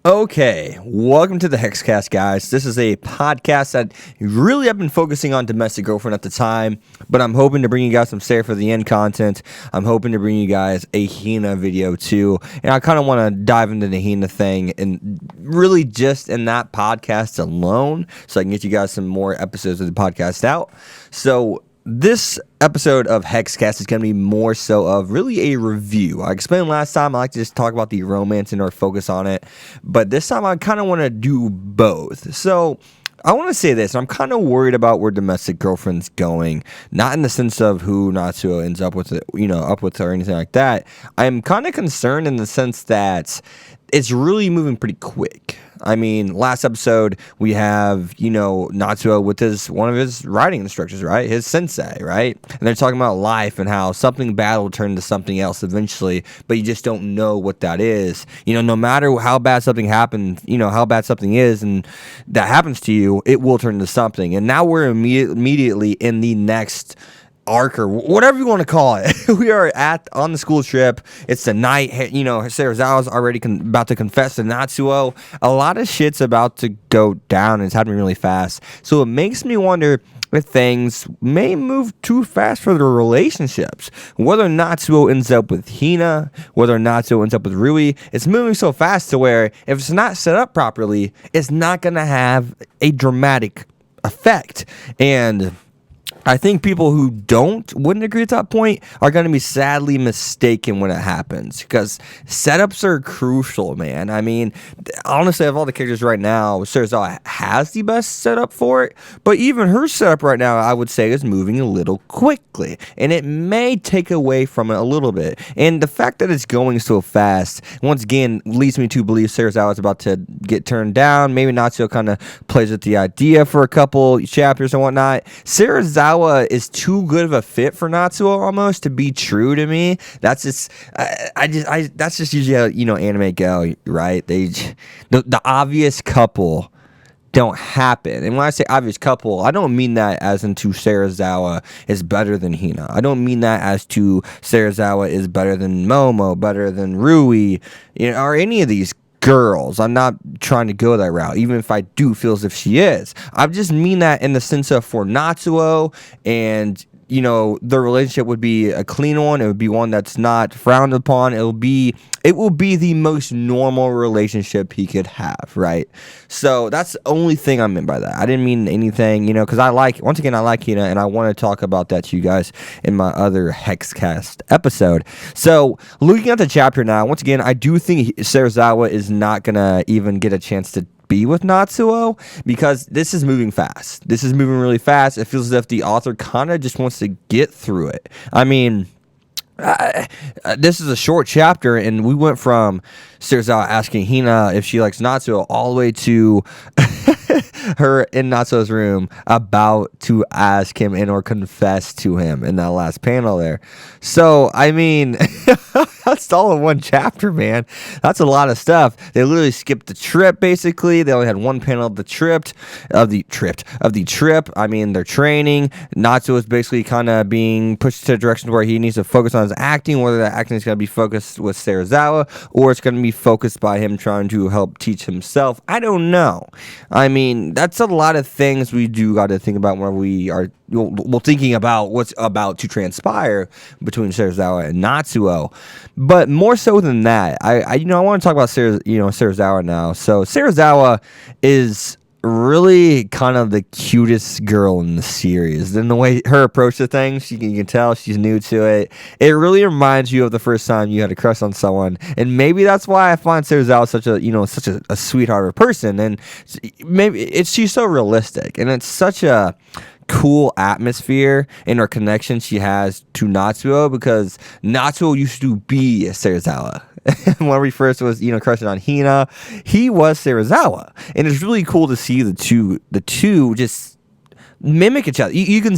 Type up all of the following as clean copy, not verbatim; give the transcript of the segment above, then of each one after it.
Okay, welcome to the HexCast, guys. This is a podcast that really I've been focusing on domestic girlfriend at the time, but I'm hoping to bring you guys some Stay for the End content. I'm hoping to bring you guys a Hina video too, and I kind of want to dive into the Hina thing and really just in that podcast alone, so I can get you guys some more episodes of the podcast out. So this episode of HexCast is going to be more so of really a review. I explained last time I like to just talk about the romance and or focus on it, but this time I kind of want to do both. So I want to say this. I'm kind of worried about where domestic girlfriend's going, not in the sense of who Natsuo ends up with, up with or anything like that. I'm kind of concerned in the sense that it's really moving pretty quick. I mean, last episode we have, Natsuo with one of his riding instructors, right? His sensei, right? And they're talking about life and how something bad will turn to something else eventually, but you just don't know what that is. No matter how bad something happens, how bad something is and that happens to you, it will turn into something. And now we're immediately in the next arc or whatever you want to call it. We are on the school trip. It's the night, Serizawa's already about to confess to Natsuo. A lot of shit's about to go down and it's happening really fast. So it makes me wonder if things may move too fast for their relationships. Whether Natsuo ends up with Hina, whether Natsuo ends up with Rui, it's moving so fast to where if it's not set up properly, it's not going to have a dramatic effect. And I think people who wouldn't agree at that point are going to be sadly mistaken when it happens, because setups are crucial, man. I mean, honestly, of all the characters right now, Serizawa has the best setup for it, but even her setup right now, I would say, is moving a little quickly, and it may take away from it a little bit. And the fact that it's going so fast, once again, leads me to believe Serizawa is about to get turned down. Maybe Natsuo kind of plays with the idea for a couple chapters and whatnot. Serizawa is too good of a fit for Natsuo almost to be true to me. That's just that's just usually how anime go, right? The obvious couple don't happen. And when I say obvious couple, I don't mean that as into Serizawa is better than Hina. I don't mean that as to Serizawa is better than Momo, better than Rui, or any of these girls. I'm not trying to go that route, even if I do feel as if she is. I just mean that in the sense of for Natsuo, and the relationship would be a clean one. It would be one that's not frowned upon. It will be the most normal relationship he could have, right? So that's the only thing I meant by that. I didn't mean anything, because I like Hina, and I want to talk about that to you guys in my other HexCast episode. So looking at the chapter now, once again, I do think Serizawa is not gonna even get a chance to be with Natsuo, because this is moving fast. This is moving really fast. It feels as if the author kind of just wants to get through it. I mean, this is a short chapter, and we went from Serizawa asking Hina if she likes Natsuo all the way to her in Natsuo's room about to ask him and or confess to him in that last panel there. So, I mean, that's all in one chapter, man. That's a lot of stuff. They literally skipped the trip, basically. They only had one panel of the trip. I mean, they're training. Natsuo is basically kind of being pushed to a direction where he needs to focus on his acting, whether that acting is going to be focused with Serizawa or it's going to be focused by him trying to help teach himself. I don't know. I mean, that's a lot of things we do got to think about when we are thinking about what's about to transpire between Serizawa and Natsuo. But more so than that, I want to talk about Serizawa now. So Serizawa is really kind of the cutest girl in the series. And the way her approach to things, you can tell she's new to it. It really reminds you of the first time you had a crush on someone. And maybe that's why I find Serizawa such a sweetheart of a person. And maybe she's so realistic, and it's such a cool atmosphere in her connection she has to Natsuo, because Natsuo used to be Serizawa. When we first was crushing on Hina, he was Serizawa, and it's really cool to see the two just mimic each other. You can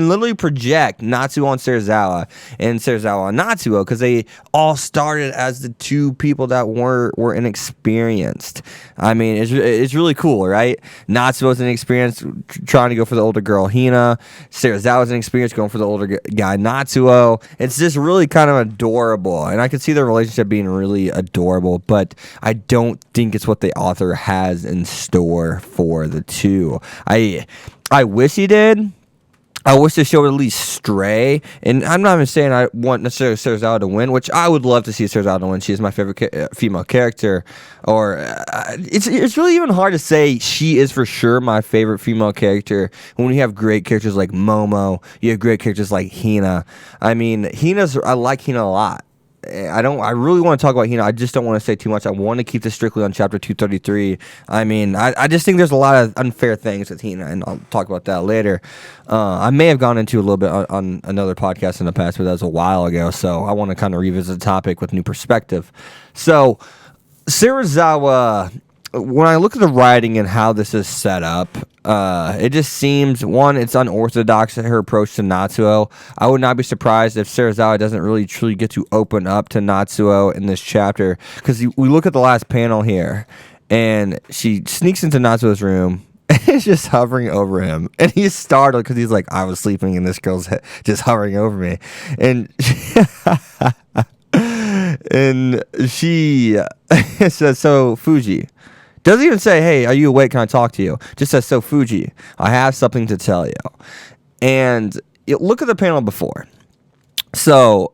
literally project Natsuo on Serizawa and Serizawa on Natsuo because they all started as the two people that were inexperienced. I mean, it's really cool, right? Natsuo's inexperienced trying to go for the older girl Hina. Serizawa's inexperienced going for the older guy Natsuo. It's just really kind of adorable, and I could see their relationship being really adorable, but I don't think it's what the author has in store for the two. I wish he did. I wish the show would at least stray. And I'm not even saying I want necessarily Serizawa to win, which I would love to see Serizawa to win. She is my favorite female character. Or it's really even hard to say she is for sure my favorite female character when you have great characters like Momo. You have great characters like Hina. I mean, I like Hina a lot. I really want to talk about Hina. I just don't want to say too much. I want to keep this strictly on chapter 233. I mean, I just think there's a lot of unfair things with Hina, and I'll talk about that later. I may have gone into a little bit on another podcast in the past, but that was a while ago, so I want to kind of revisit the topic with new perspective. So, Serizawa, when I look at the writing and how this is set up, it just seems, one, it's unorthodox in her approach to Natsuo. I would not be surprised if Serizawa doesn't really truly get to open up to Natsuo in this chapter, because we look at the last panel here, and she sneaks into Natsuo's room, and is just hovering over him, and he's startled because he's like, I was sleeping, and this girl's just hovering over me, and and she says, so Fuji. Doesn't even say, hey, are you awake? Can I talk to you? Just says, so Fuji, I have something to tell you. And look at the panel before. So,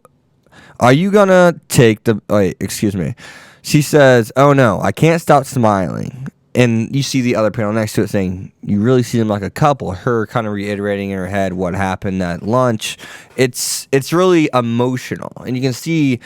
are you going to take the... Wait, excuse me. She says, oh no, I can't stop smiling. And you see the other panel next to it saying, you really see them like a couple. Her kind of reiterating in her head what happened at lunch. It's really emotional. And you can see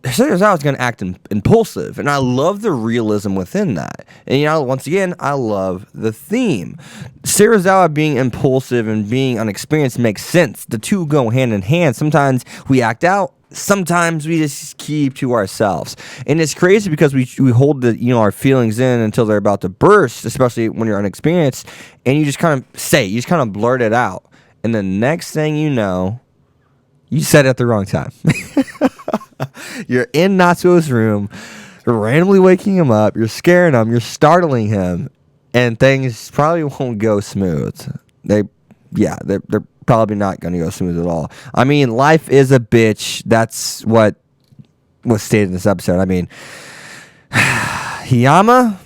Serizawa's going to act impulsive. And I love the realism within that. And, once again, I love the theme. Serizawa being impulsive and being unexperienced makes sense. The two go hand in hand. Sometimes we act out. Sometimes we just keep to ourselves, and it's crazy because we hold our feelings in until they're about to burst, especially when you're unexperienced, and you just kind of blurt it out, and the next thing you know, you said it at the wrong time. You're in Natsuo's room, you're randomly waking him up, you're scaring him, you're startling him, and things probably won't go smooth. They're probably not going to go smooth at all. I mean, life is a bitch. That's what was stated in this episode. I mean, Hiyama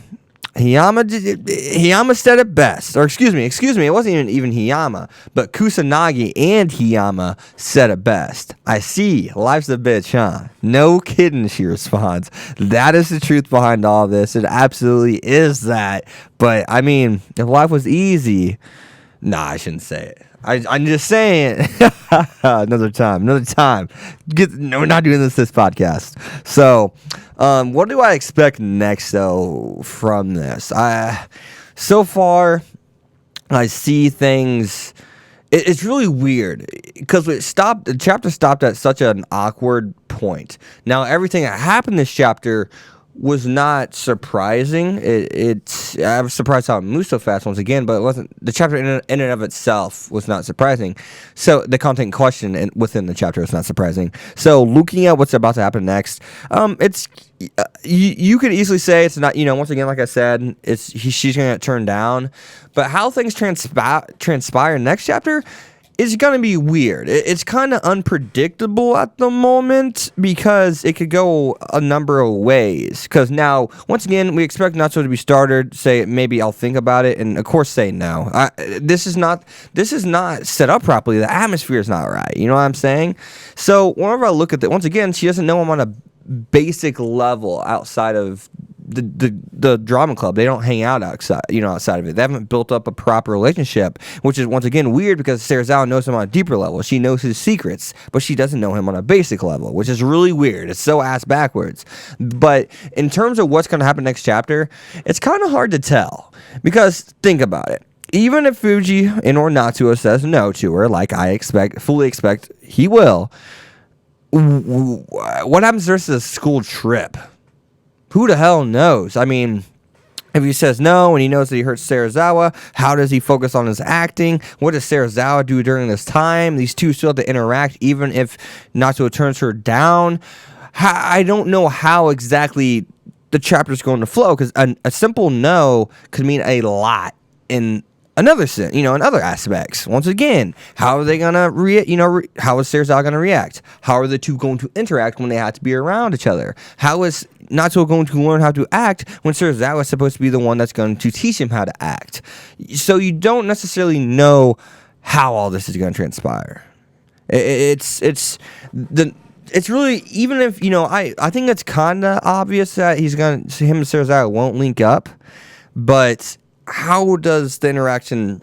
said it best. Or excuse me, it wasn't even Hiyama, but Kusanagi and Hiyama said it best. I see, life's a bitch, huh? No kidding, she responds. That is the truth behind all this. It absolutely is that. But, I mean, if life was easy... Nah, I shouldn't say it. I'm just saying. Another time. No, we're not doing this podcast. So, what do I expect next, though, from this? So far, I see things... It's really weird, because the chapter stopped at such an awkward point. Now, everything that happened this chapter was not surprising. I was surprised how it moved so fast once again, but it wasn't. The chapter in and of itself was not surprising. So the content in question within the chapter was not surprising. So looking at what's about to happen next, it's you could easily say it's not. Once again, like I said, she's gonna get turned down, but how things transpire next chapter is going to be weird. It's kind of unpredictable at the moment because it could go a number of ways. Because now, once again, we expect Natsuo to be started. Say maybe I'll think about it, and of course say no. This is not set up properly. The atmosphere is not right. You know what I'm saying? So whenever I look at that, once again, she doesn't know him on a basic level outside of the drama club. They don't hang out outside of it. They haven't built up a proper relationship, which is once again weird because Serizawa knows him on a deeper level. She knows his secrets, but she doesn't know him on a basic level, which is really weird. It's so ass backwards. But in terms of what's going to happen next chapter, it's kind of hard to tell because think about it. Even if Fuji or Natsuo says no to her, like I fully expect he will, what happens versus a school trip? Who the hell knows? I mean, If he says no and he knows that he hurts Serizawa, how does he focus on his acting? What does Serizawa do during this time? These two still have to interact even if Natsuo turns her down. I don't know how exactly the chapter's going to flow, because a simple no could mean a lot in another sense, in other aspects. Once again, how are they gonna how is Serizawa gonna react? How are the two going to interact when they have to be around each other? How is Natsuo going to learn how to act when Serizawa is supposed to be the one that's going to teach him how to act? So you don't necessarily know how all this is going to transpire. It's really, even if, I think it's kind of obvious that him and Serizawa won't link up, but how does the interaction,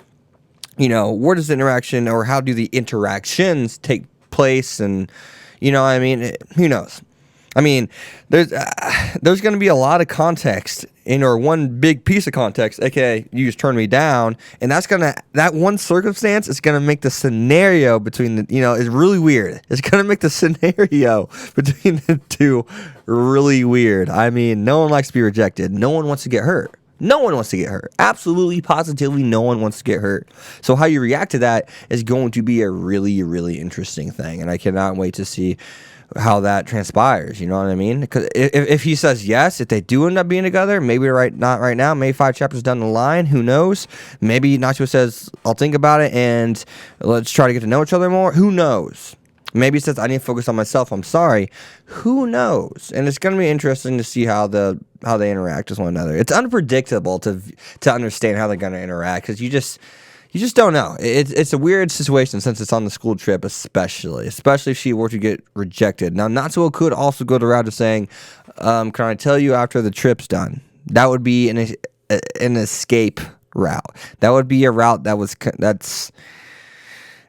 where does the interaction, or how do the interactions take place? And, who knows? I mean, there's going to be a lot of context or one big piece of context, aka you just turned me down, and that one circumstance is gonna make the scenario between is really weird. It's gonna make the scenario between the two really weird. I mean, no one likes to be rejected. No one wants to get hurt. No one wants to get hurt. Absolutely, positively, no one wants to get hurt. So how you react to that is going to be a really, really interesting thing, and I cannot wait to see how that transpires. You know what I mean? Because if he says yes, if they do end up being together, maybe not right now, maybe 5 chapters down the line, who knows? Maybe Natsuo says, I'll think about it and let's try to get to know each other more. Who knows? Maybe he says, I need to focus on myself, I'm sorry. Who knows? And it's going to be interesting to see how they interact with one another. It's unpredictable to understand how they're going to interact, because you just don't know. It's a weird situation since it's on the school trip, especially if she were to get rejected. Now, Natsuo could also go the route of saying, can I tell you after the trip's done? That would be an escape route. That would be a route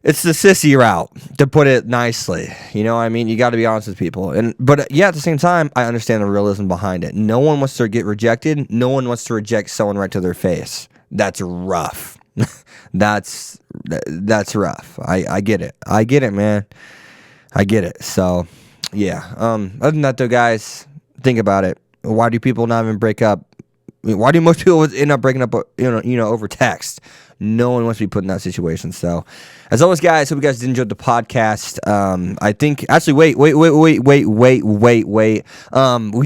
it's the sissy route, to put it nicely. You know what I mean? You got to be honest with people. But at the same time, I understand the realism behind it. No one wants to get rejected. No one wants to reject someone right to their face. That's rough. That's rough. I get it. I get it, man. I get it. So, yeah. Other than that, though, guys, think about it. Why do people not even break up? Why do most people end up breaking up, over text? No one wants to be put in that situation. So, as always, guys, hope you guys did enjoy the podcast. I think, actually, wait. We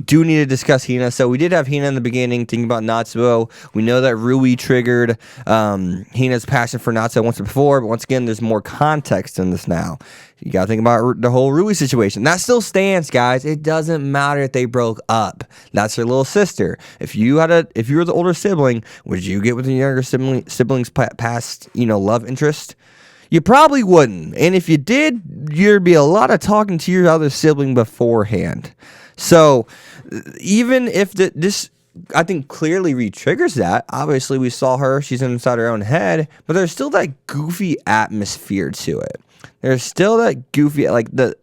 do need to discuss Hina. So, we did have Hina in the beginning, thinking about Natsuo. We know that Rui triggered Hina's passion for Natsuo once before, but once again, there's more context in this now. You gotta think about the whole Rui situation. That still stands, guys. It doesn't matter if they broke up. That's her little sister. If you were the older sibling, would you get with the younger sibling's past, love interest? You probably wouldn't. And if you did, there'd be a lot of talking to your other sibling beforehand. So even if this, I think, clearly re-triggers that. Obviously, we saw her. She's inside her own head. But there's still that goofy atmosphere to it. There's still that goofy, like no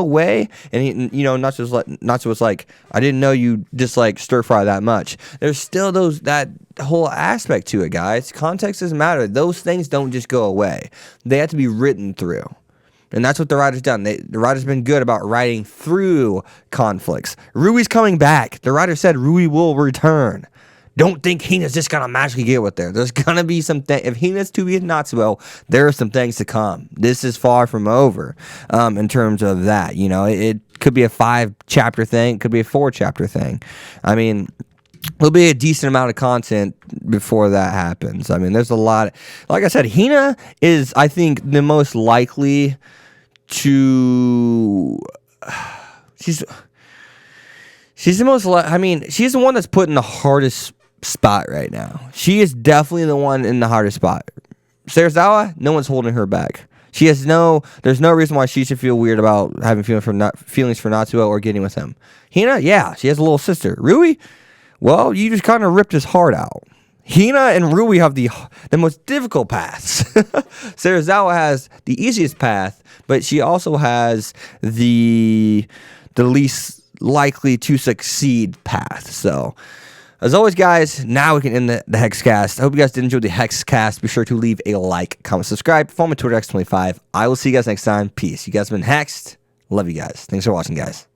way, and Natsuo was like, I didn't know you dislike stir fry that much. There's still that whole aspect to it, guys. Context doesn't matter. Those things don't just go away. They have to be written through, and that's what the writer's done. The writer's been good about writing through conflicts. Rui's coming back. The writer said Rui will return. Don't think Hina's just gonna magically get with there. There's gonna be something. If Hina's to be with Natsuo, there are some things to come. This is far from over, in terms of that. It could be a 5-chapter thing. It could be a 4-chapter thing. I mean, there'll be a decent amount of content before that happens. I mean, there's a lot. Like I said, Hina is, I think, the most likely to. She's the most. She's the one that's put in the hardest spot right now. She is definitely the one in the hardest spot. Serizawa, no one's holding her back. There's no reason why she should feel weird about having feelings for Natsuo or getting with him. Hina, yeah, she has a little sister. Rui, well, you just kind of ripped his heart out. Hina and Rui have the most difficult paths. Serizawa has the easiest path, but she also has the least likely to succeed path. So, as always, guys, now we can end the HexCast. I hope you guys did enjoy the HexCast. Be sure to leave a like, comment, subscribe. Follow me on Twitter, X25. I will see you guys next time. Peace. You guys have been hexed. Love you guys. Thanks for watching, guys.